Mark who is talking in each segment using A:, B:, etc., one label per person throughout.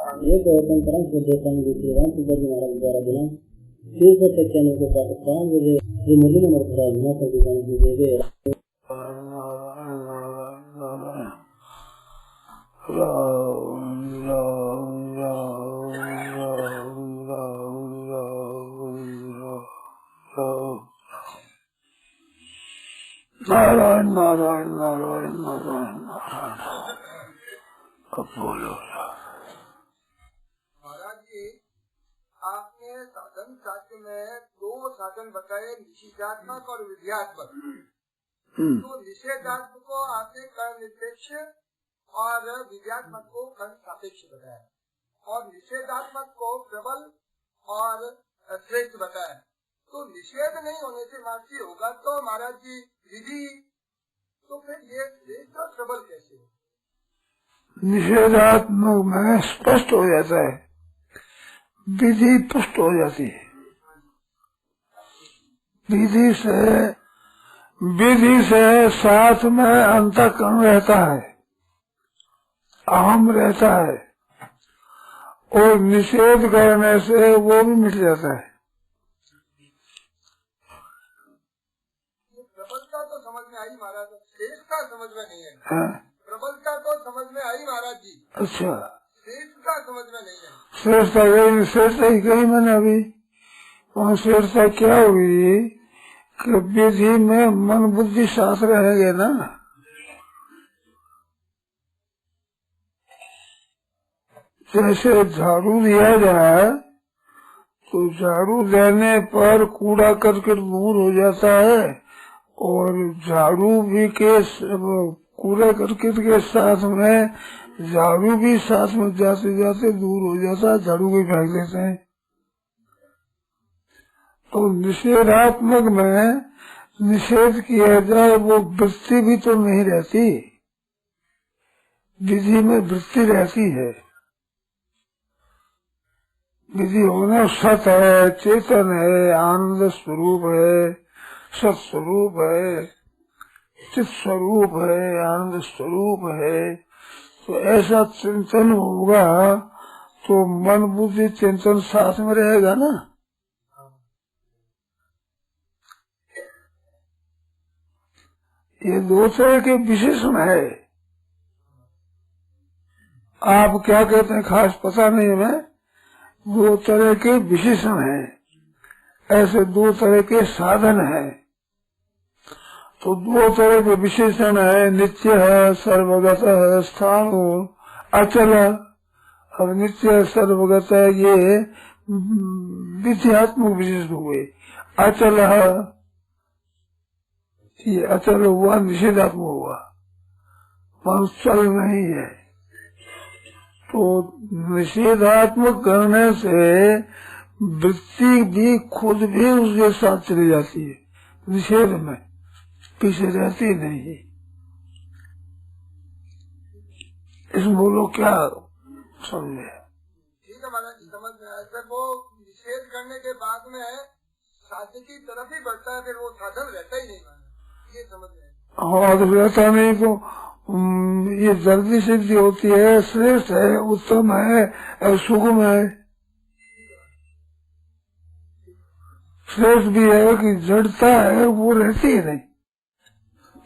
A: एक औतन तरह से देता हूँ दूसरी राम सुंदर जी महाराज द्वारा बिना शीर्ष सत्याने को 5 बजे श्री मुरली नंबर प्रार्थना कर दुकान की दे दे
B: नारायण नारायण नारायण नारायण नारायण। अब बोलो
C: महाराज जी, आपने साधन शास्त्र में 2 साधन बताए, निषेधात्मक और विध्यात्मक। तो निषेधात्मक को आपने कर्ण निरपेक्ष और विध्यात्मक को कर्ण सापेक्ष बताया, और निषेधात्मक को प्रबल और श्रेष्ठ बताया। तो निषेध नहीं होने से मानसी होगा तो महाराज जी विधि, तो फिर ये श्रेष्ठ और प्रबल कैसे हो?
B: निषेधात्मक में स्पष्ट हो जाता है, विधि पुष्ट हो जाती है। विधि से साथ में अंतःकरण रहता है, अहम रहता है, और निषेध करने से वो भी मिट जाता है।
C: प्रबलता तो समझ में आई महाराज, श्रेष्ठता समझ में नहीं है।
B: हाँ?
C: प्रबलता तो समझ में आई महाराज जी,
B: अच्छा,
C: श्रेष्ठता समझ में नहीं है।
B: श्रेष्ठता गई, श्रेष्ठता ही कही मैंने अभी। वहाँ श्रेष्ठता क्या हुई कि विधि में मन बुद्धि साथ रहेंगे ना। जैसे झाड़ू दिया जाए तो झाड़ू देने पर कूड़ा करकट दूर हो जाता है, और झाड़ू भी के कूड़ा करकट के साथ में झाड़ू भी साथ में जाते जाते दूर हो जाता है, झाड़ू को फेंक देते हैं। तो निषेधात्मक में निषेध किया जाए वो वृत्ति भी तो नहीं रहती, विधि में वृत्ति रहती है। विधि होना सत है, चेतन है, आनंद स्वरूप है, सत स्वरूप है, चित स्वरूप है, आनंद स्वरूप है। तो ऐसा चिंतन होगा तो मन बुद्धि चिंतन साथ में रहेगा ना। ये 2 तरह के विशेषण है। आप क्या कहते हैं खास पता नहीं है, 2 तरह के विशेषण है, ऐसे 2 तरह के साधन है। तो 2 तरह के विशेषण है, नित्य है, सर्वगत है, स्थान अचल। अब नित्य सर्वगत है ये विध्यात्मक विशेषण हुए। अचल है, ये अचल हुआ, निषेधात्मक हुआ, पर चल नहीं है। तो निषेधात्मक करने से वृत्ति भी खुद भी उसके साथ चली जाती है, निषेध में पीछे रहती नहीं। इसमें बोलो क्या समझे?
C: ठीक है महाराज जी, समझ में आया। सर वो निषेध करने के बाद में साधन की तरफ ही बढ़ता है, फिर वो साधन रहता ही नहीं महाराज, ये समझ में।
B: हाँ, तो रहता नहीं तो ये जल्दी सिद्धि होती है, श्रेष्ठ है, उत्तम है, सुगम है। श्रेष्ठ भी है कि जड़ता है वो रहती है नहीं,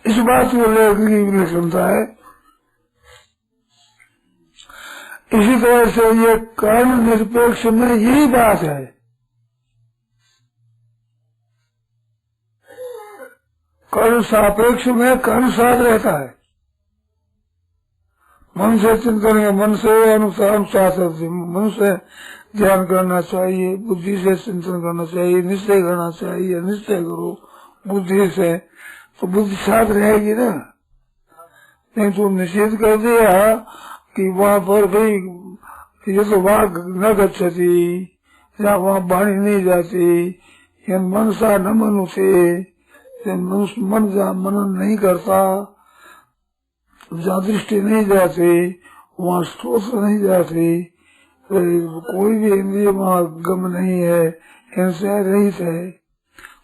B: इस बात को लेकर विलक्षणता है। इसी तरह से ये कर्ण निरपेक्ष में यही बात है। कर्ण सापेक्ष में कर्ण साथ रहता है। मन से चिंतन है, मन से अनुसार मन से ध्यान करना चाहिए, बुद्धि से चिंतन करना चाहिए, निश्चय करना चाहिए, निश्चय करो बुद्धि से, तो बुद्धि साथ रहेगी ना। नहीं तो निषेध कर दिया कि वहाँ पर भाई ये तो वहाँ न गच्छति, या वहाँ वाणी नहीं जाती, या मनसा न मनुष्य, मन मनन नहीं करता, जहाँ दृष्टि नहीं जाती, वहाँ स्रोत नहीं जाती, कोई भी इंद्रिय वहाँ गम नहीं है, इनसे रहित है।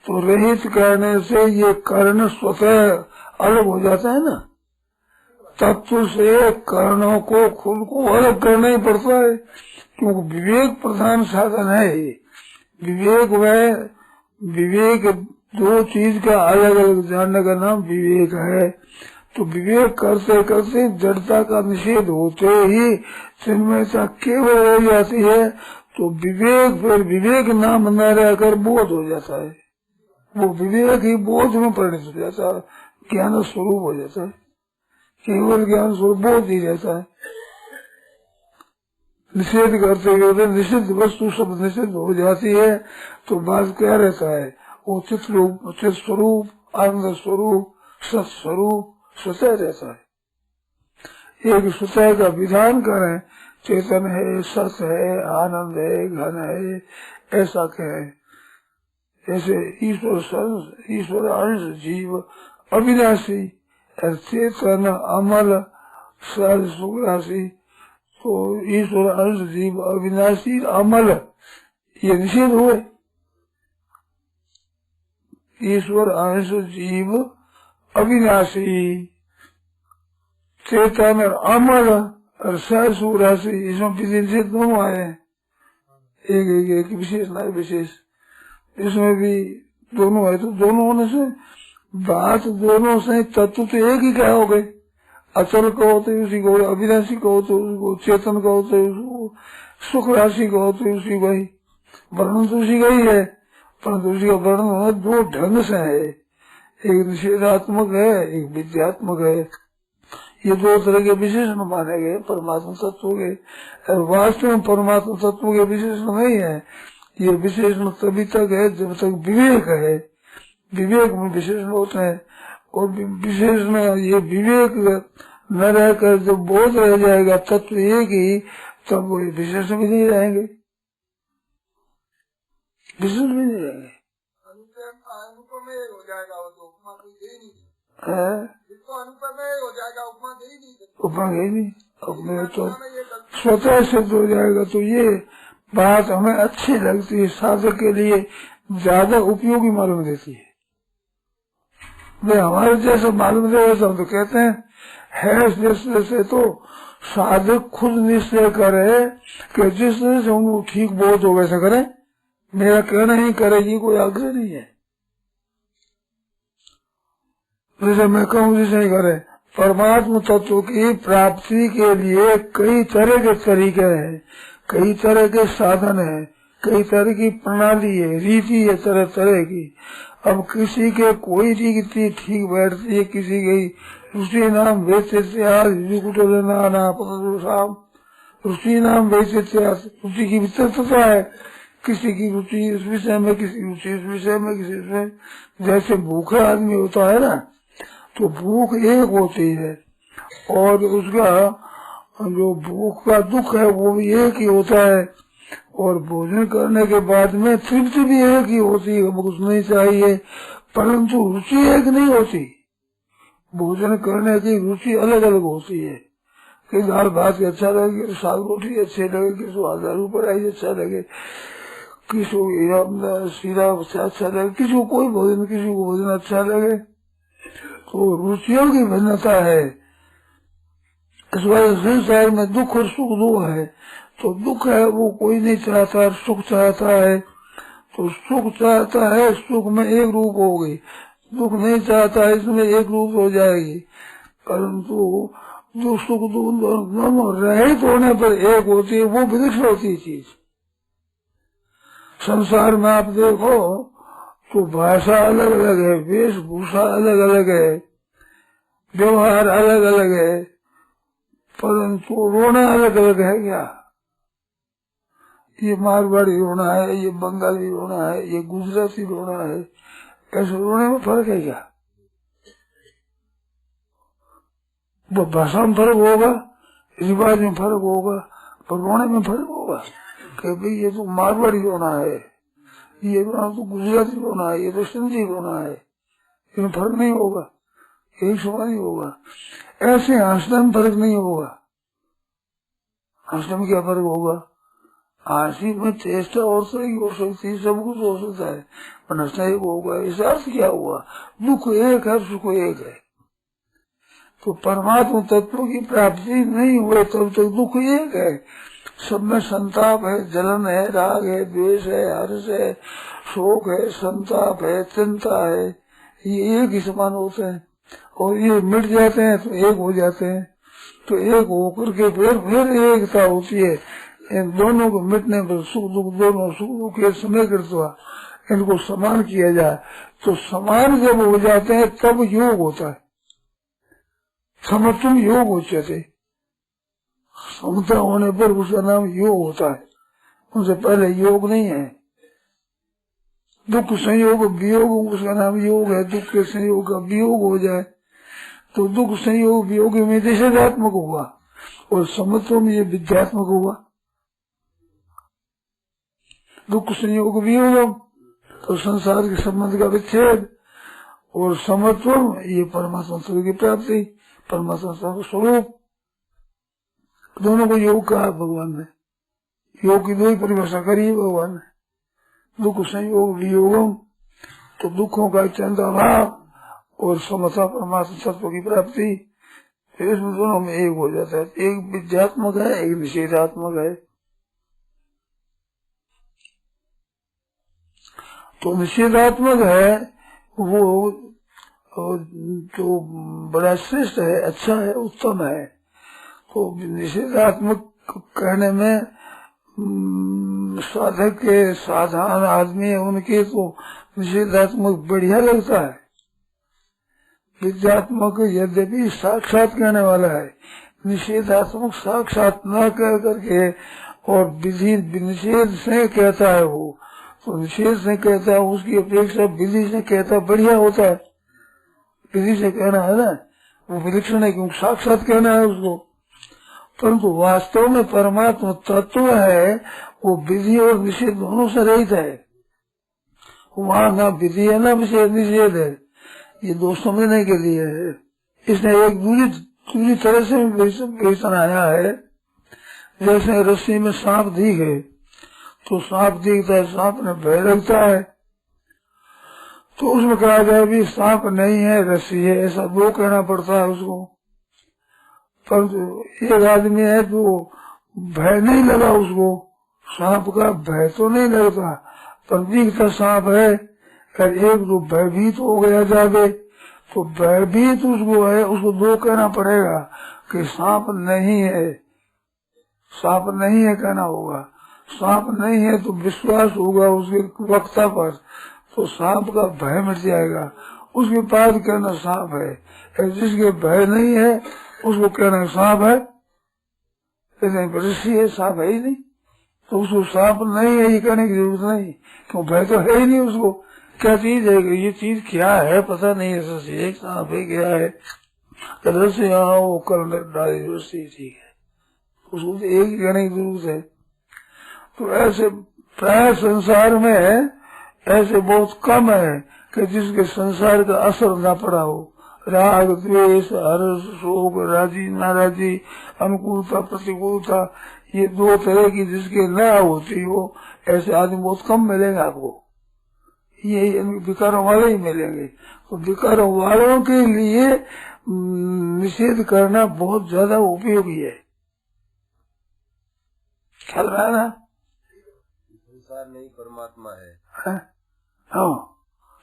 B: तो रहित करने से ये कर्ण स्वतः अलग हो जाता है ना। तत्व से कर्णों को खुद को अलग करना ही पड़ता है। क्योंकि विवेक प्रधान साधन है। विवेक दो चीज का अलग अलग जानने का नाम विवेक है। तो विवेक करते करते जड़ता का निषेध होते ही चिन्मयता केवल हो जाती है। तो विवेक फिर विवेक नाम न रहकर बोध हो जाता है। वो विवेक ही बोध में परिणत हो जाता है, ज्ञान स्वरूप हो जाता है। केवल ज्ञान स्वरूप बोध ही रहता है। निषेध करते करते निषिद्ध वस्तु सब निषिद्ध हो जाती है। तो बात क्या रहता है, वो चित्त रूप, चित्त स्वरूप, आनंद स्वरूप, सत स्वरूप स्वतः रहता है। एक स्वतः का विधान करें, चेतन है, सत है, आनंद है, घन है, ऐसा कहें। जैसे ईश्वर अंश जीव अविनाशी, चेतन अमल सहज सुखराशि। तो ईश्वर अंश जीव अविनाशी अमल ये निषेध हुए। ईश्वर अंश जीव अविनाशी, चेतन और अमल और सहज सुखराशि, इसमें निषेध दोनों आए हैं। एक विशेष ना विशेष, इसमें भी दोनों है। तो दोनों होने से बात दोनों से तत्व तो एक ही क्या हो गए। अचल कहो तो उसी को, अविनाशी कहो तो उसको, चेतन कहो तो उसको, सुख राशि कहो तो उसी को ही। वर्णन तो उसी का ही है, परंतु उसी का वर्णन दो ढंग से है। एक निषेधात्मक है, एक विद्यात्मक है। ये दो तरह के विशेषण माने गए परमात्मा तत्व के। और वास्तव में परमात्मा तत्व के विशेषण नहीं है। ये विशेषण तभी तक है जब तक विवेक है। विवेक में विशेषण होते हैं। और विशेषण ये विवेक न रहकर जब बोध रह जाएगा तत्व एक ही, तब वो विशेषण भी नहीं रहेंगे, विशेषण भी नहीं रहेंगे।
C: अनुपमेय हो जाएगा वो, तो उपमा कोई दे नहीं, जिसको अनुपमेय हो जाएगा उपमा दे ही नहीं,
B: उपमा है नहीं। अपने तो स्वतः सिद्ध हो जाएगा। तो ये बात हमें अच्छी लगती है, साधक के लिए ज्यादा उपयोगी मालूम देती है। वे हमारे जैसे मालूम दे हम तो कहते हैं है निश्चय से। तो साधक खुद निश्चय करे कि जिस तरह से हम ठीक बोध हो वैसा करे। मेरा कहना ही करेगी, कोई आग्रह नहीं है। जैसे मैं कहूँ जैसे ही करे। परमात्मा तत्व की प्राप्ति के लिए कई तरह के तरीके हैं, कई तरह के साधन है, कई तरह की प्रणाली है, रीति है तरह तरह की। अब किसी के कोई रीति ठीक बैठती है, किसी की रुचि नाम वैचित्यास, रुचि नाम वैचित्यास, रुचि की विचित्रता है। किसी की रुचि इस विषय में, किसी रुचि इस विषय में, किसी में। जैसे भूखा आदमी होता है ना, तो भूख एक होती है और उसका जो भूख का दुख है वो भी एक ही होता है। और भोजन करने के बाद में तृप्ति भी एक ही होती है, कुछ नहीं चाहिए, परंतु रुचि एक नहीं होती। भोजन करने की रुचि अलग अलग होती है। कि दाल भात अच्छा लगे, साग रोटी अच्छे लगे, किसी आलू पराई अच्छा लगे, किसी सीरा अच्छा लगे, किसी को कोई भोजन, किसी को भोजन अच्छा लगे। तो रुचियों की भिन्नता है। इस वजह से संसार में दुख और सुख दो है। तो दुख है वो कोई नहीं चाहता, सुख चाहता है। तो सुख चाहता है, सुख में एक रूप हो गई, दुख नहीं चाहता है, इसमें एक रूप हो जाएगी। परंतु जो सुख दोनों रहित होने पर एक होती है, वो विलक्षण होती है चीज। संसार में आप देखो तो भाषा अलग अलग है, वेशभूषा अलग अलग है, व्यवहार अलग अलग है, परंतु रोना अलग अलग है। क्या ये मारवाड़ी रोना है, ये बंगाली रोना है, ये गुजराती रोना है, ऐसे रोने में फर्क है क्या? वो भाषा में फर्क होगा, रिवाज में फर्क होगा, पर रोने में फर्क होगा। कि भाई ये तो मारवाड़ी रोना है, ये रोना तो गुजराती रोना है, ये तो सिंधी रोना है, इसमें फर्क नहीं होगा, एक समान नहीं होगा। ऐसे हंसने में फर्क नहीं होगा। हंसने में क्या फर्क होगा? हंसी में चेष्टा और सही हो सकती है, सब कुछ हो सकता है, पर हंसना एक होगा। इस अर्थ क्या हुआ? दुख एक है, सुख एक है। तो परमात्मा तत्व की प्राप्ति नहीं हुए तब तक दुख एक है, सब में संताप है, जलन है, राग है, द्वेष है, हर्ष है, शोक है, संताप है, चिंता है, ये एक ही समान होते हैं और ये मिट जाते हैं तो एक हो जाते हैं। तो एक होकर के फिर एकता होती है। इन दोनों को मिटने पर सुख दुख दोनों सुख दुख के समय कृत्वा इनको समान किया जाए तो समान जब हो जाते हैं तब योग होता है। समत्वम योग हो जाते, समता होने पर उसका नाम योग होता है, उनसे पहले योग नहीं है। दुख संयोग वियोग उसका नाम योग है। दुख के संयोग का वियोग हो जाए तो दुख संयोग वियोग में निषेधात्मक हुआ और समत्व में ये विद्यात्मक हुआ। दुख संयोग वियोग तो संसार के संबंध का विच्छेद और समत्व ये परमात्मा की प्राप्ति, परमात्मा का स्वरूप। दोनों को योग कहा भगवान ने। योग की दो ही परिभाषा करी भगवान ने, दुख संयोग वियोगम तो दुखों का चिंता भाव और समता परमात्मा तत्व की प्राप्ति। फिर इसमें दोनों में एक हो जाता है। एक विद्यात्मक है, एक निषेधात्मक है। तो निषेधात्मक है वो जो बड़ा श्रेष्ठ है, अच्छा है, उत्तम है। तो निषेधात्मक कहने में साधक के साधारण आदमी उनके तो निषेधात्मक बढ़िया लगता है। विद्यात्मक यद्यपि साक्षात कहने वाला है, निषेधात्मक साक्षात न कह करके और विधि निषेध से कहता है वो, तो निषेध से कहता है उसकी अपेक्षा विधि से कहता बढ़िया होता है। विधि से कहना है ना वो विलक्षण है क्योंकि साक्षात कहना है उसको, परंतु वास्तव में परमात्मा तत्व है वो विधि और निषेध दोनों से रहित है। वहाँ ना विधि है ना निषेध है, ये दो समझने के लिए है। इसने एक दूसरी तरह से विवेचन आया है। जैसे रस्सी में सांप दिखे तो सांप दिखता है, सांप ने भय लगता है, तो उसमें कहा जाए भी सांप नहीं है रस्सी है, ऐसा दो कहना पड़ता है उसको। पर एक आदमी है तो भय नहीं लगा उसको, सांप का भय तो नहीं लगता पर दिखता सांप है। अगर एक जो भयभीत हो गया जावे तो भयभीत उसको है, उसको दो कहना पड़ेगा कि सांप नहीं है, सांप नहीं है कहना होगा। सांप नहीं है तो विश्वास होगा उसके वक्ता पर, तो सांप का भय मिट जाएगा। उसके बाद कहना सांप है, जिसके भय नहीं है उसको कहना सांप है, रस्सी है, सांप है ही नहीं, तो उसको सांप नहीं है ये कहने की जरूरत नहीं, क्यों भय तो है ही नहीं उसको। क्या चीज है, ये चीज क्या है पता नहीं है, रस्सी है सांप है क्या है, रस्सी यहाँ वो कर डाली रस्सी ठीक है, उसको एक ही कहने की जरूरत है। तो ऐसे प्राय संसार में ऐसे बहुत कम है कि जिसके संसार का असर न पड़ा हो। राग द्वेष हर्ष शोक राजी नाराजी अनुकूलता प्रतिकूलता ये दो तरह की जिसके न होती हो ऐसे आदमी बहुत कम मिलेंगे आपको। ये विकारों वाले ही मिलेंगे। तो विकारों वालों के लिए निषेध करना बहुत ज्यादा उपयोगी है। ख्याल रहा ना,
D: संसार नहीं परमात्मा है।
B: हाँ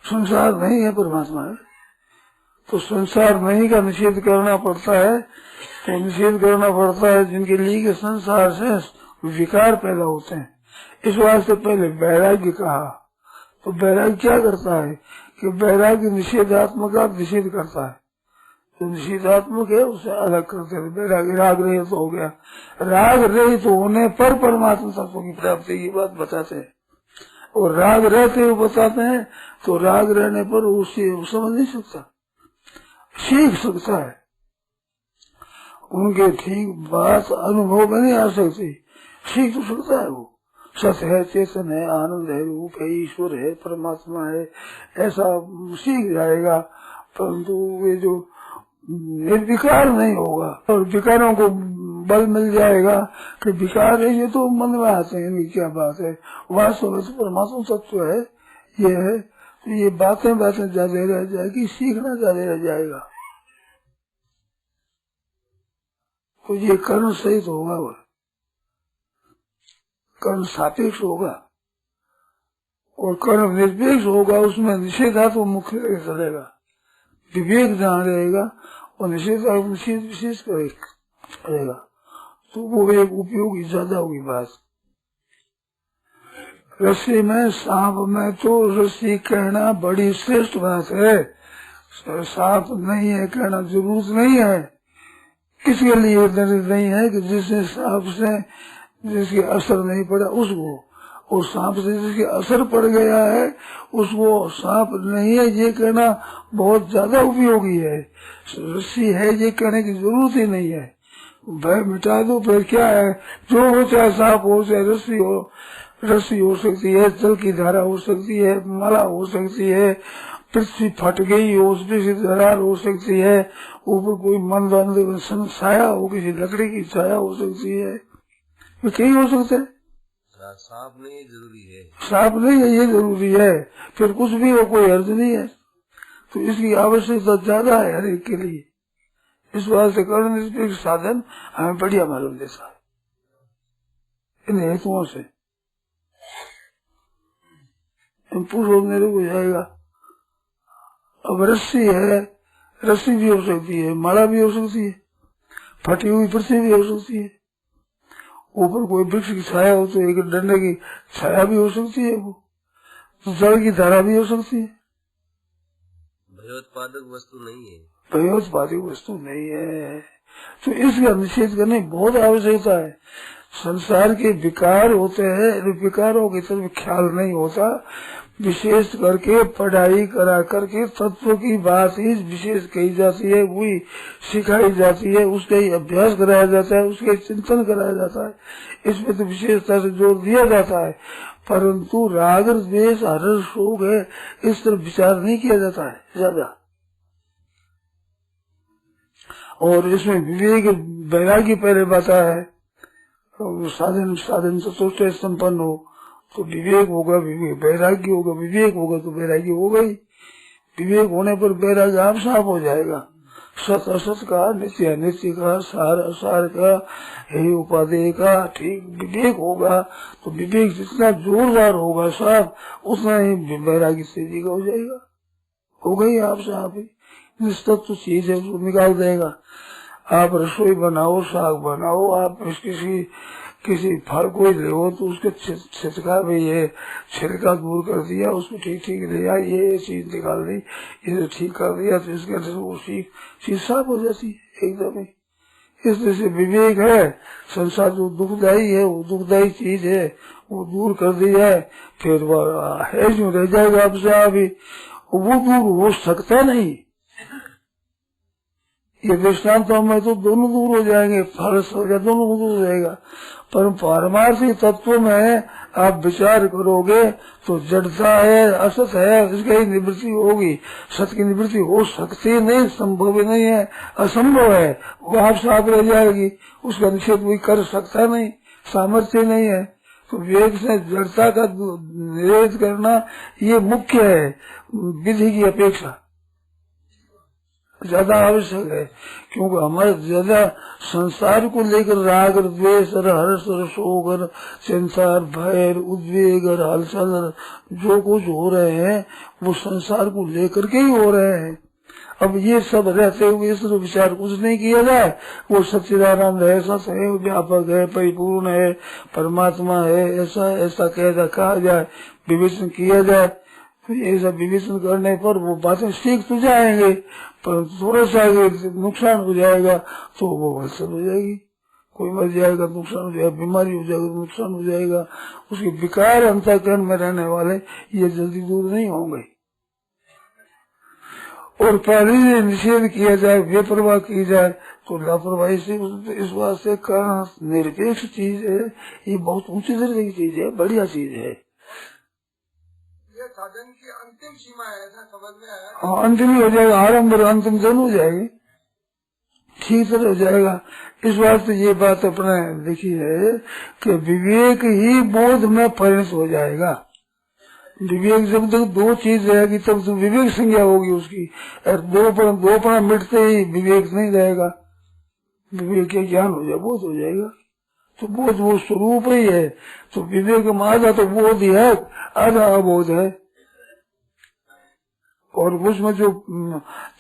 B: संसार नहीं है परमात्मा है, तो संसार नहीं का निषेध करना पड़ता है। तो निषेध करना पड़ता है जिनके लिए कि संसार से विकार पैदा होते हैं। इस वास्ते पहले वैराग्य कहा। तो वैराग्य क्या करता है कि वैराग्य निषेधात्मक का निषेध करता है। तो निषेधात्मक है उसे अलग करते हैं। वैराग्य राग रहित हो गया, राग रहित होने पर परमात्मा तत्व की प्राप्ति की बात बताते हैं। और राग रहते हुए बताते हैं तो राग रहने पर उसे समझ नहीं सकता, सीख सकता है। उनके ठीक बात अनुभव में नहीं आ सकती, सीख तो सकता है। वो सत्य है, चेतन है, आनंद है, रूप है, ईश्वर है, परमात्मा है, ऐसा सीख जाएगा। परंतु ये जो निर्विकार नहीं होगा और विकारों को बल मिल जाएगा कि विकार है ये तो मन में आते हैं, इनकी क्या बात है, वास्तव में तो परमात्मा तत्व है ये है। तो ये बातें ज्यादा रह जाएगी, सीखना ज्यादा रह जाएगा। तो ये कर्म सहित होगा। कर्म सापेक्ष होगा और कर्म निरपेक्ष होगा, उसमें निषेधात्मक मुख्य चलेगा। विवेक जहाँ रहेगा और निषेध विशेष करेगा तो वो एक उपयोगी ज्यादा होगी बात। रस्सी में सांप में तो रस्सी कहना बड़ी श्रेष्ठ बात है, सांप नहीं है कहना जरूरत नहीं है। किसके लिए दर्द नहीं है कि जिसने सांप से जिसके असर नहीं पड़ा उसको, और सांप से जिसके असर पड़ गया है उसको सांप नहीं है ये कहना बहुत ज्यादा उपयोगी है। रस्सी है ये कहने की जरूरत ही नहीं है, भय मिटा दो फिर क्या है, जो हो चाहे सांप हो चाहे रस्सी हो। रस्सी हो सकती है, जल की धारा हो सकती है, माला हो सकती है, पृथ्वी फट गई हो उसमें से दरार हो सकती है, ऊपर कोई मंद छाया हो, किसी लकड़ी की छाया हो सकती है, कहीं हो सकता है।
D: सांप नहीं जरूरी है,
B: सांप नहीं है ये जरूरी है, फिर कुछ भी हो कोई अर्थ नहीं है। तो इसकी आवश्यकता ज्यादा है हर एक के लिए। इस बात से कर्ण निरपेक्ष साधन हमें बढ़िया मालूम देता है इन हेतुओं से। पूर्व मेरे को जाएगा। अब रस्सी है, रस्सी भी हो सकती है, माला भी हो सकती है, फटी हुई पृथ्वी भी हो सकती है, ऊपर कोई वृक्ष की छाया हो तो एक डंडे की छाया भी हो सकती है, वो जल की धारा भी हो सकती है।
D: भयोत्पादक वस्तु नहीं है,
B: भयोत्पादक वस्तु नहीं है, तो इसका निषेध करने बहुत आवश्यकता है। संसार के विकार होते हैं, विकारों की तरफ ख्याल नहीं होता, विशेष करके पढ़ाई करा करके तत्व की बात ही विशेष कही जाती है, वही सिखाई जाती है, उसका ही अभ्यास कराया जाता है, उसके चिंतन कराया जाता है, इसमें तो विशेषता से जोर दिया जाता है। परंतु राग द्वेष हर्ष शोक है इस तरफ विचार नहीं किया जाता है ज्यादा। और इसमें विवेक वैराग्य पहले बाता है, साधन साधन चतुष्ट संपन्न हो तो विवेक होगा, विवेक वैराग्य होगा, विवेक होगा तो वैराग्य होगा ही। विवेक होने पर वैराग्य आप साफ हो जाएगा। सत असत का, नित्य अनित्य का, सार असार का, हे उपादेय का ठीक विवेक होगा तो विवेक जितना जोरदार होगा साफ उतना ही वैराग्य तेजी का हो जाएगा, होगा ही आप साफ ही। निस्तत्व चीज है उसको निकाल देगा। आप रसोई बनाओ, साग बनाओ, आप किसी फल को ले तो उसके छिटका भी ये छिलका दूर कर दिया, उसको ठीक ठीक लिया, ये चीज निकाल दी, इसे ठीक कर दिया तो इसके अंदर वो चीज साफ हो जाती है एकदम ही। इस तरह से विवेक है, संसार जो दुखदायी है वो दुखदायी चीज है वो दूर कर दी है, फिर वह है जो रह जाएगा आपसे अभी, वो दूर हो सकता नहीं। ये दृष्टांतों में तो दोनों दूर हो जाएंगे, फर्श हो जाए दोनों दूर हो जाएगा, पर पारमार्थिक तत्व में आप विचार करोगे तो जड़ता है, असत है, इसकी निवृत्ति होगी। सत की निवृत्ति हो सकती नहीं, संभव नहीं है, असंभव है, वो आप साथ रह जाएगी, उसका निषेध कोई कर सकता नहीं, सामर्थ्य नहीं है। तो वेद से जड़ता का निषेध करना ये मुख्य है, विधि की अपेक्षा ज्यादा आवश्यक है, क्योंकि हमारे ज्यादा संसार को लेकर राग और द्वेष और हर्ष और शोक और चिंता और भय उद्वेग और हलचल जो कुछ हो रहे हैं वो संसार को लेकर के ही हो रहे हैं। अब ये सब रहते हुए इस तरह विचार कुछ नहीं किया जाए, वो सच्चिदानंद है, सत है, व्यापक है, परिपूर्ण है, परमात्मा है, ऐसा ऐसा कहा जाए, विवेचन किया जाए, तो ये सब विवेचन करने पर वो बातें सीख तो जाएंगे, पर थोड़ा सा नुकसान हो जाएगा तो वो हलचल हो जाएगी, कोई मर जाएगा नुकसान हो जाएगा, बीमारी हो जाएगा नुकसान हो जाएगा, उसके विकार अंतःकरण में रहने वाले ये जल्दी दूर नहीं होंगे। और पहले से निषेध किया जाए, बेपरवाह की जाए तो लापरवाही से इस बात से कारण निरपेक्ष चीज है, ये बहुत ऊंची दर्जे की चीज है, बढ़िया चीज है।
C: ये साधन की अंतिम सीमा है, ऐसा समझ में आया?
B: हाँ, अंतिम ही हो जाएगा, आरंभ और अंतिम दोनों हो जाएगी, ठीक तरह हो जाएगा। इस बात से ये बात अपने लिखी है कि विवेक ही बोध में परिणत हो जाएगा। विवेक जब तक दो चीज रहेगी तब तो विवेक संज्ञा होगी उसकी, और दो पना मिटते ही विवेक नहीं रहेगा, विवेक के ज्ञान हो जाए, बोध हो जाएगा, तो बोध वो स्वरूप ही है। तो विवेक में आधा तो बोध ही है, आधा अबोध है। और उसमें जो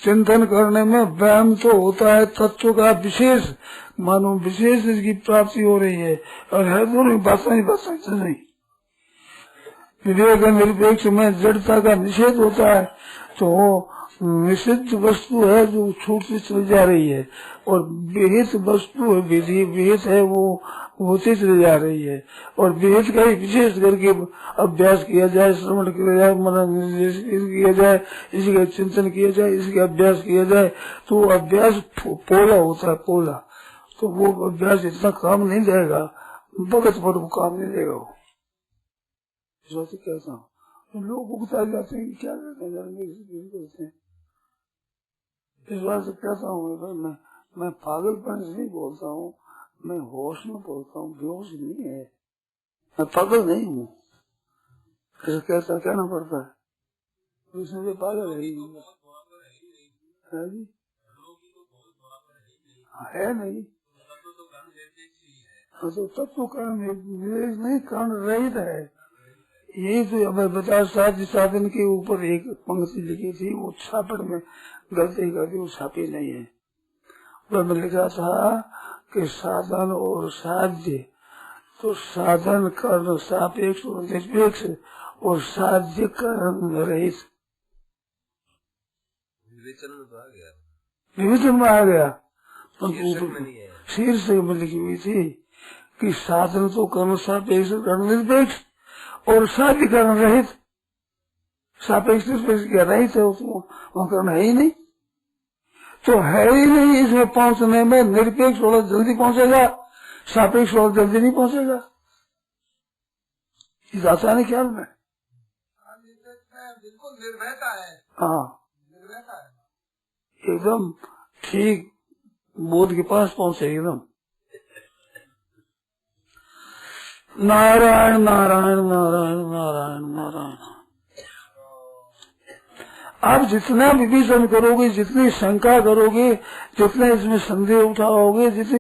B: चिंतन करने में वहम तो होता है, तत्व का विशेष मानो विशेष इसकी प्राप्ति हो रही है, और है दोनों बातें ही बातें नहीं। विवेक निरपेक्ष में जड़ता का निषेध होता है, तो निषिद्ध वस्तु है जो छूटती चली जा रही है, और विहित वस्तु है, विधि विहित है, वो होती चली जा रही है। और विहित का ही विशेष करके अभ्यास किया जाए, श्रवण किया जाए, मनन किया जाए, इसी का चिंतन किया जाए, इसी का अभ्यास किया जाए, तो अभ्यास पोला होता है, पोला। तो वो अभ्यास इतना काम नहीं देगा, भगत पर वो काम नहीं देगा। वो कहता हूँ लोग उगता जाते हैं, क्या करते हैं। इस बात से कहता हूँ मैं पागलपन से नहीं बोलता हूँ, मैं होश में बोलता हूँ, बेहोश नहीं है, मैं पागल नहीं हूँ। ऐसा कहना पड़ता है, उसमें पागल है ही है नहीं। तो तत्व कारण नहीं, कारण रहित है। यही तो हमें बता, साधन के ऊपर एक पंक्ति लिखी थी, वो छापड़ में गलती कर दी, वो छापी नहीं है। वह लिखा था कि साधन और साध्य, तो साधन कर्ण सापेक्ष और निरपेक्ष, और साध्य कर्ण रहित।
D: विवेचन में तो आ गया,
B: विवेचन में आ गया,
D: शीर्षक
B: में लिखी हुई थी कि साधन तो कर्ण सापेक्ष कर्ण निरपेक्ष, और साध्य कर्ण रहित। सापेक्ष क्या रहित है, वो कर्ण है ही नहीं, तो है ही नहीं। इसमें पहुंचने में निरपेक्ष वाला जल्दी पहुंचेगा, सापेक्ष वाला जल्दी नहीं पहुंचेगा। इस आता नहीं ख्याल में,
C: बिल्कुल निर्भयता है।
B: हाँ,
C: निर्भयता है,
B: एकदम ठीक बोध के पास पहुंचे एकदम। नारायण नारायण नारायण नारायण नारायण। आप जितना विवेचन करोगे, जितनी शंका करोगे, जितने इसमें संदेह उठाओगे, जितनी